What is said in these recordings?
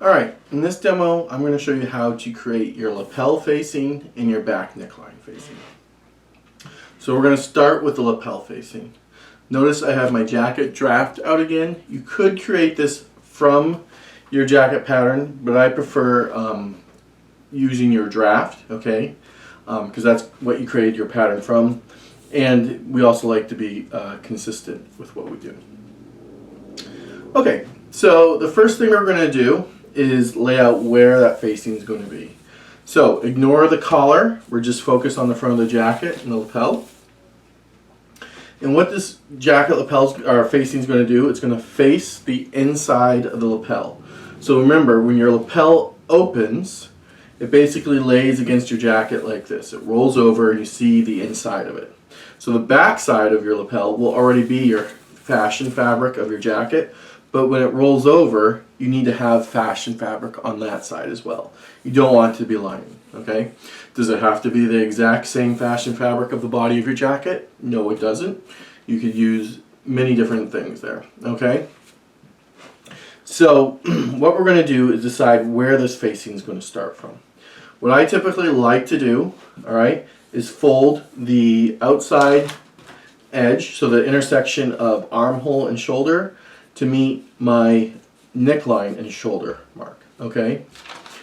Alright, in this demo I'm going to show you how to create your lapel facing and your back neckline facing. So we're going to start with the lapel facing. Notice I have my jacket draft out again. You could create this from your jacket pattern, but I prefer using your draft, okay? Because that's what you created your pattern from. And we also like to be consistent with what we do. Okay, so the first thing we're going to do is lay out where that facing is going to be. So ignore the collar, we're just focused on the front of the jacket and the lapel. And what this jacket lapel or facing is going to do, it's going to face the inside of the lapel. So remember, when your lapel opens, it basically lays against your jacket like this. It rolls over and you see the inside of it. So the back side of your lapel will already be your fashion fabric of your jacket, but when it rolls over, you need to have fashion fabric on that side as well. You don't want it to be lining, okay? Does it have to be the exact same fashion fabric of the body of your jacket? No, it doesn't. You could use many different things there, okay? So what we're going to do is decide where this facing is going to start from. What I typically like to do, all right, is fold the outside edge, so the intersection of armhole and shoulder, to meet my neckline and shoulder mark, okay?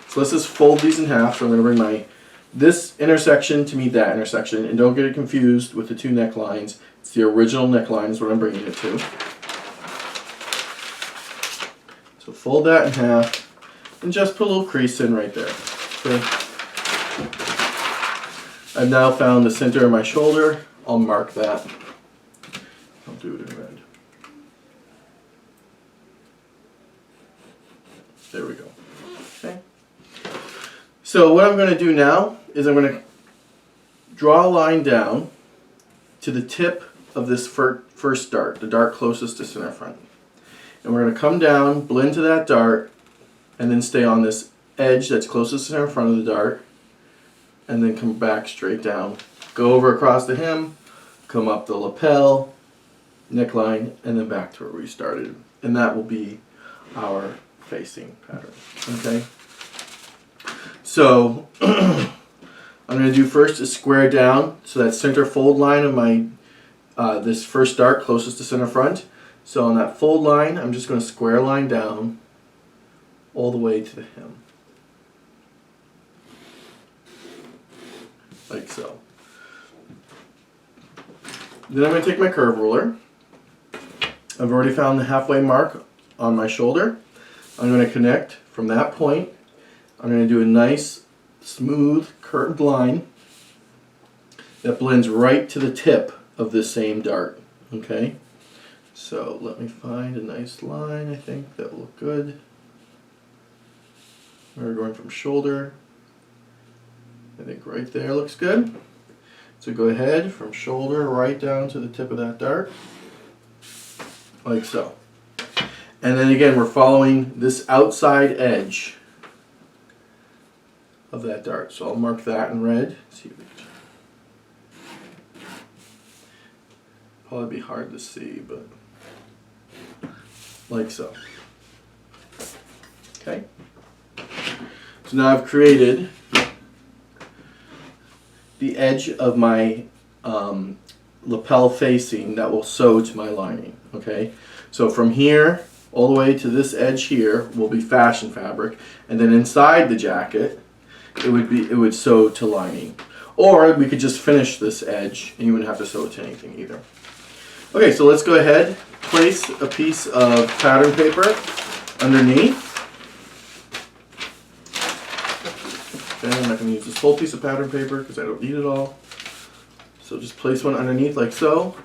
So let's just fold these in half. So I'm going to bring this intersection to meet that intersection, and don't get it confused with the two necklines. It's the original neckline is what I'm bringing it to. So fold that in half and just put a little crease in right there. Okay. I've now found the center of my shoulder. I'll mark that. I'll do it in red. There we go. Okay. So what I'm going to do now is I'm going to draw a line down to the tip of this first dart, the dart closest to center front. And we're going to come down, blend to that dart, and then stay on this edge that's closest to center front of the dart, and then come back straight down. Go over across the hem, come up the lapel, neckline, and then back to where we started. And that will be our facing pattern, okay? So I'm going to do first is square down, so that center fold line of my this first dart closest to center front. So on that fold line, I'm just going to square line down all the way to the hem, like so. Then I'm going to take my curve ruler. I've already found the halfway mark on my shoulder. I'm going to connect from that point. I'm going to do a nice, smooth, curved line that blends right to the tip of this same dart. Okay? So let me find a nice line, I think, that will look good. We're going from shoulder. I think right there looks good. So go ahead from shoulder right down to the tip of that dart, like so. And then again, we're following this outside edge of that dart. So I'll mark that in red. See, probably be hard to see, but like so. Okay. So now I've created the edge of my lapel facing that will sew to my lining. Okay. So from here all the way to this edge here will be fashion fabric, and then inside the jacket it would sew to lining. Or we could just finish this edge and you wouldn't have to sew it to anything either. Okay, so let's go ahead, place a piece of pattern paper underneath. Okay, I'm not going to use this whole piece of pattern paper because I don't need it all. So just place one underneath like so,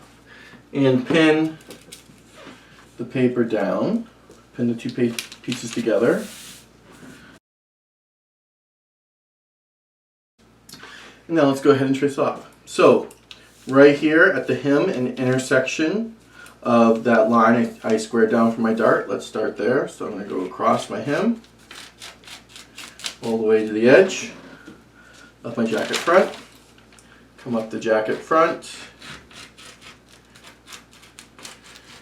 and pin the paper down, pin the two pieces together. And now let's go ahead and trace off. So right here at the hem and intersection of that line I squared down for my dart, let's start there. So I'm going to go across my hem all the way to the edge of my jacket front, come up the jacket front,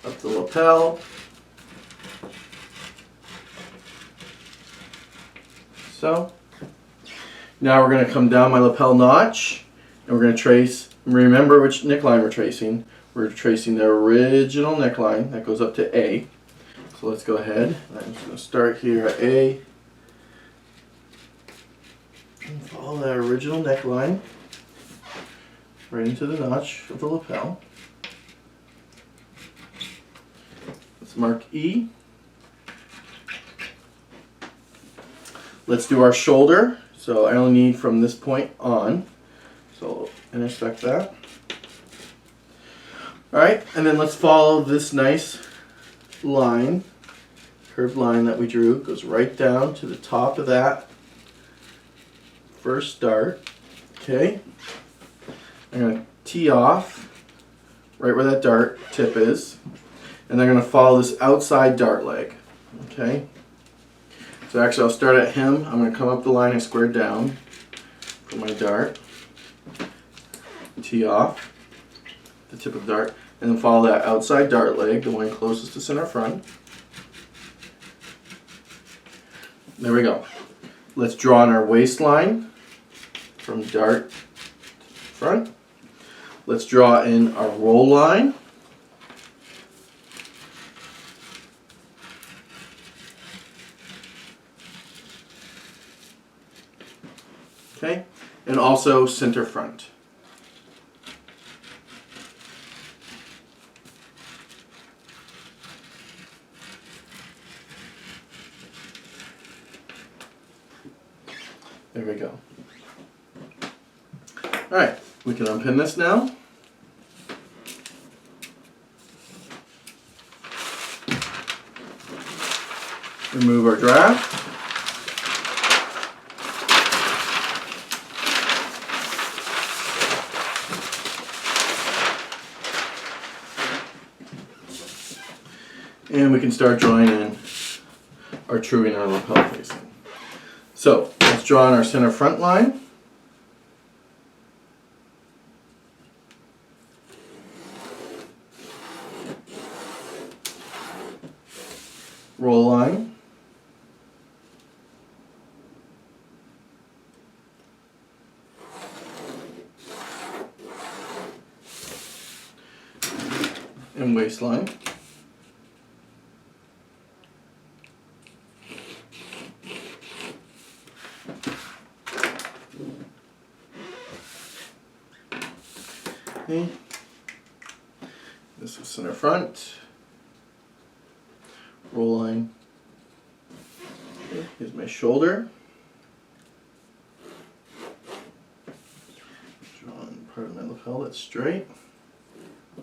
up the lapel, so. Now we're going to come down my lapel notch, and we're going to trace, remember which neckline we're tracing. We're tracing the original neckline that goes up to A. So let's go ahead. I'm just going to start here at A, and follow that original neckline right into the notch of the lapel. Let's mark E. Let's do our shoulder. So I only need from this point on. So intersect that. Alright, and then let's follow this nice line, curved line that we drew. It goes right down to the top of that first dart. Okay. I'm going to tee off right where that dart tip is. And I'm going to follow this outside dart leg. Okay. So actually I'll start at him. I'm going to come up the line I squared down for my dart. Tee off the tip of the dart. And then follow that outside dart leg, the one closest to center front. There we go. Let's draw on our waistline from dart to front. Let's draw in our roll line. Okay, and also center front. There we go. Alright, we can unpin this now. Remove our draft. And we can start drawing in our truing our lapel facing. So let's draw on our center front line. Roll line. And waistline. Okay. This is center front. Roll line. Okay. Here's my shoulder. Drawing part of my lapel that's straight. I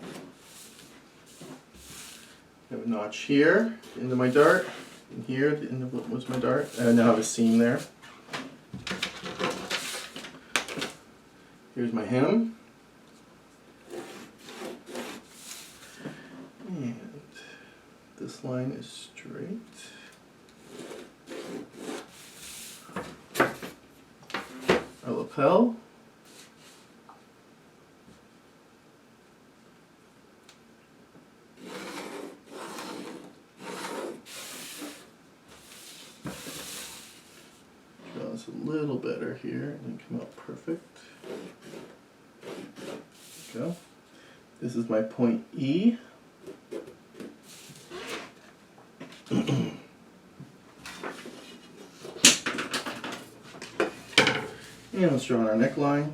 have a notch here, into my dart, and here, the end of what was my dart. And I now have a seam there. Here's my hem. And this line is straight. Our lapel. Draw this a little better here and then come out perfect. There we go. This is my point E. And let's draw on our neckline.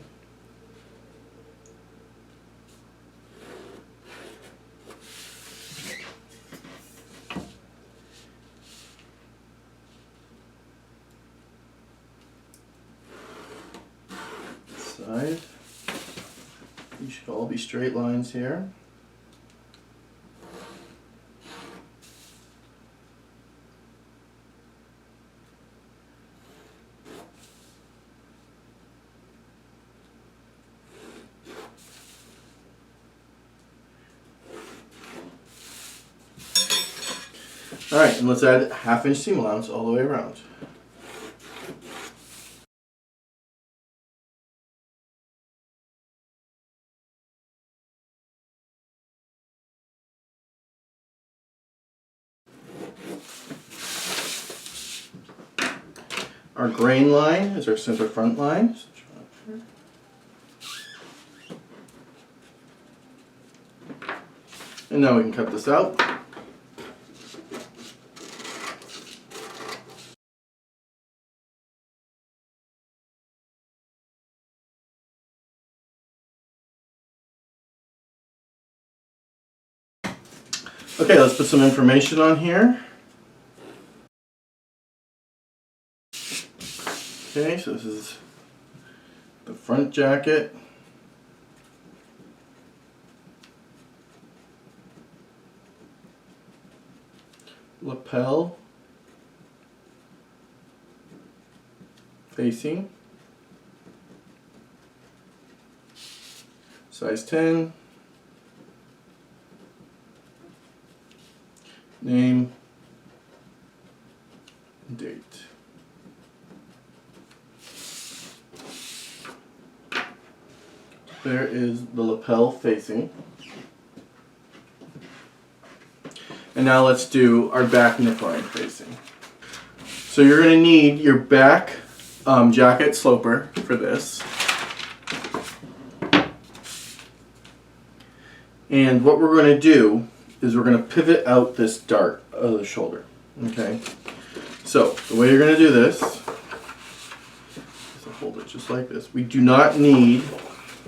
Side. These should all be straight lines here. Alright, and let's add a 1/2 inch seam allowance all the way around. Our grain line is our center front line. And now we can cut this out. Okay, let's put some information on here. Okay, so this is the front jacket. Lapel facing, size 10, name, date. There is the lapel facing. And now let's do our back neckline facing. So you're going to need your back jacket sloper for this. And what we're going to do is we're going to pivot out this dart of the shoulder. Okay. So the way you're going to do this is to hold it just like this. We do not need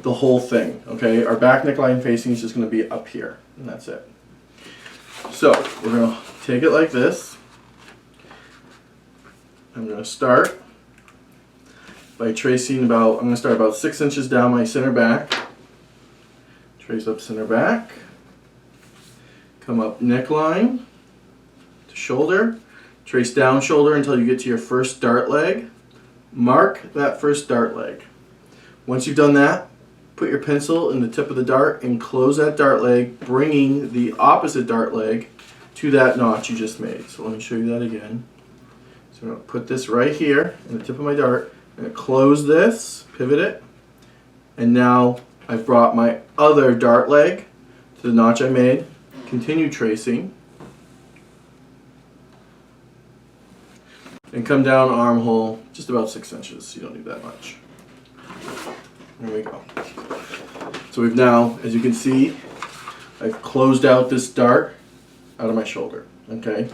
the whole thing. Okay. Our back neckline facing is just going to be up here, and that's it. So we're going to take it like this. I'm going to start by tracing I'm going to start about 6 inches down my center back. Trace up center back. Come up neckline to shoulder. Trace down shoulder until you get to your first dart leg. Mark that first dart leg. Once you've done that, put your pencil in the tip of the dart and close that dart leg, bringing the opposite dart leg to that notch you just made. So let me show you that again. So I'm going to put this right here in the tip of my dart. I'm going to close this, pivot it, and now I've brought my other dart leg to the notch I made. Continue tracing. And come down armhole just about 6 inches. You don't need that much. There we go. So we've now, as you can see, I've closed out this dart out of my shoulder. Okay.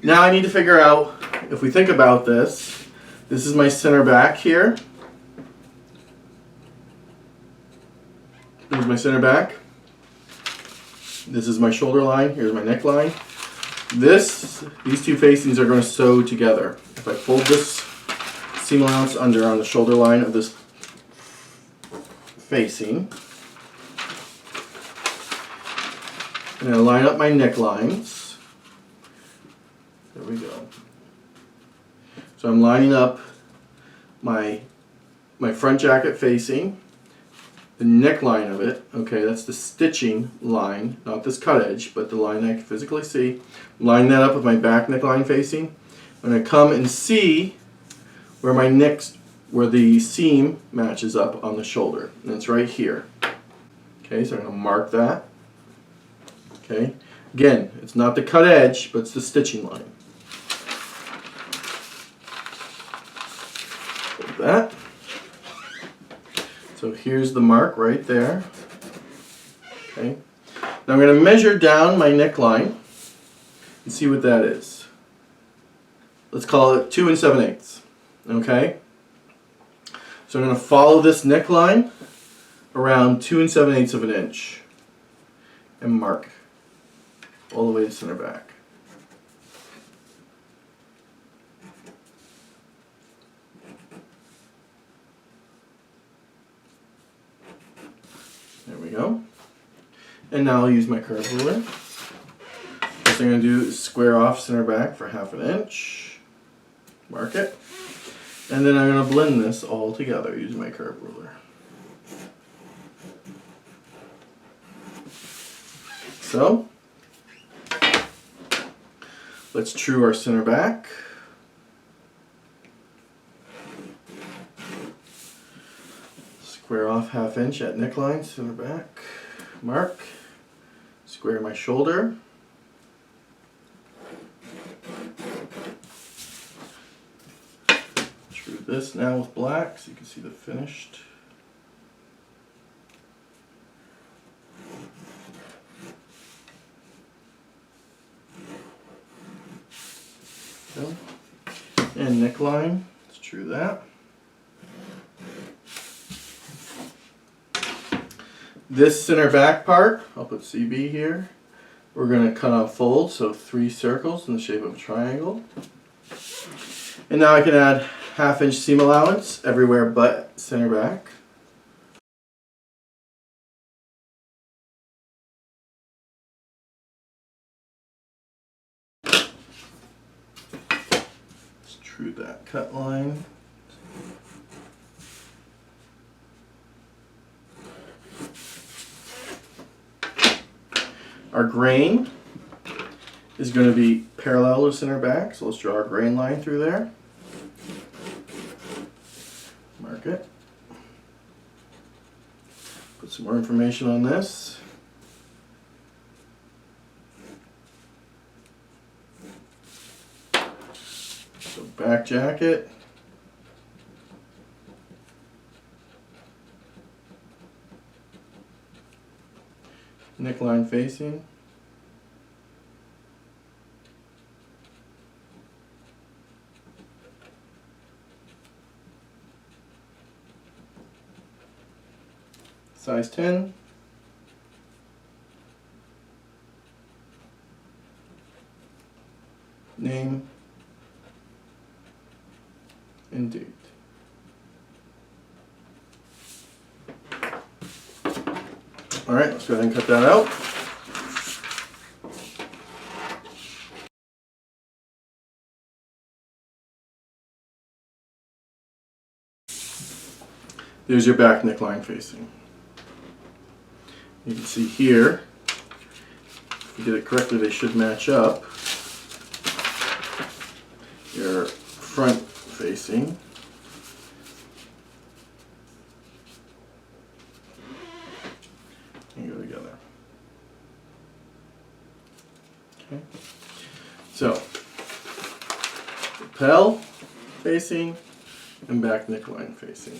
Now I need to figure out, if we think about this, this is my center back here. Here's my center back. This is my shoulder line. Here's my neckline. These two facings are going to sew together. If I fold this seam allowance under on the shoulder line of this facing, and I line up my necklines. There we go. So I'm lining up my front jacket facing, the neckline of it. Okay, that's the stitching line, not this cut edge, but the line I can physically see. Line that up with my back neckline facing. I'm going to come and see where where the seam matches up on the shoulder, and it's right here. Okay, so I'm going to mark that. Okay, again, it's not the cut edge, but it's the stitching line. Hold that. So here's the mark right there. Okay. Now I'm going to measure down my neckline and see what that is. Let's call it 2 7/8. Okay. So I'm going to follow this neckline around 2 7/8 of an inch and mark all the way to center back. There we go. And now I'll use my curve ruler. First thing I'm going to do is square off center back for 1/2 inch. Mark it. And then I'm going to blend this all together using my curve ruler. So, let's true our center back. Square off 1/2 inch at neckline, center back, mark, square my shoulder, this now with black so you can see the finished. So, and neckline, let's true that. This center back part, I'll put CB here. We're going to cut on fold, so 3 circles in the shape of a triangle. And now I can add 1/2 inch seam allowance everywhere but center back. Let's true that cut line. Our grain is going to be parallel to center back, so let's draw our grain line through there. Mark it. Put some more information on this. So back jacket. Neckline facing. Size 10. Name and date. All right, let's go ahead and cut that out. There's your back neckline facing. You can see here, if you did it correctly, they should match up. Your front facing. And go together. Okay. So, lapel facing and back neckline facing.